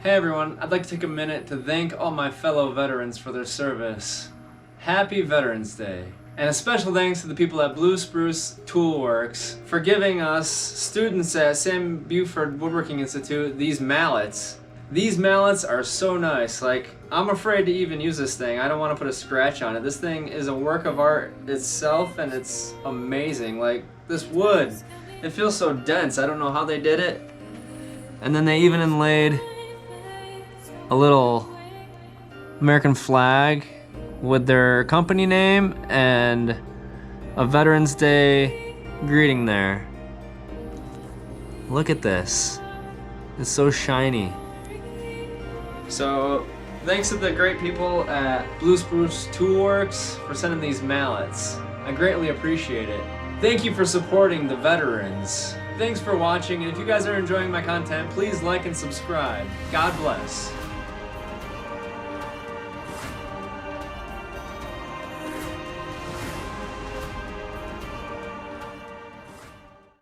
Hey everyone, I'd like to take a minute to thank all my fellow veterans for their service. Happy Veterans Day. And a special thanks to the people at Blue Spruce Toolworks for giving us, students at Sam Buford Woodworking Institute, these mallets. These mallets are so nice. Like, I'm afraid to even use this thing. I don't want to put a scratch on it. This thing is a work of art itself and it's amazing. Like, this wood, it feels so dense. I don't know how they did it. And then they even inlaid a little American flag with their company name and a Veterans Day greeting there. Look at this. It's so shiny. So, thanks to the great people at Blue Spruce Toolworks for sending these mallets. I greatly appreciate it. Thank you for supporting the veterans. Thanks for watching, and if you guys are enjoying my content, please like and subscribe. God bless.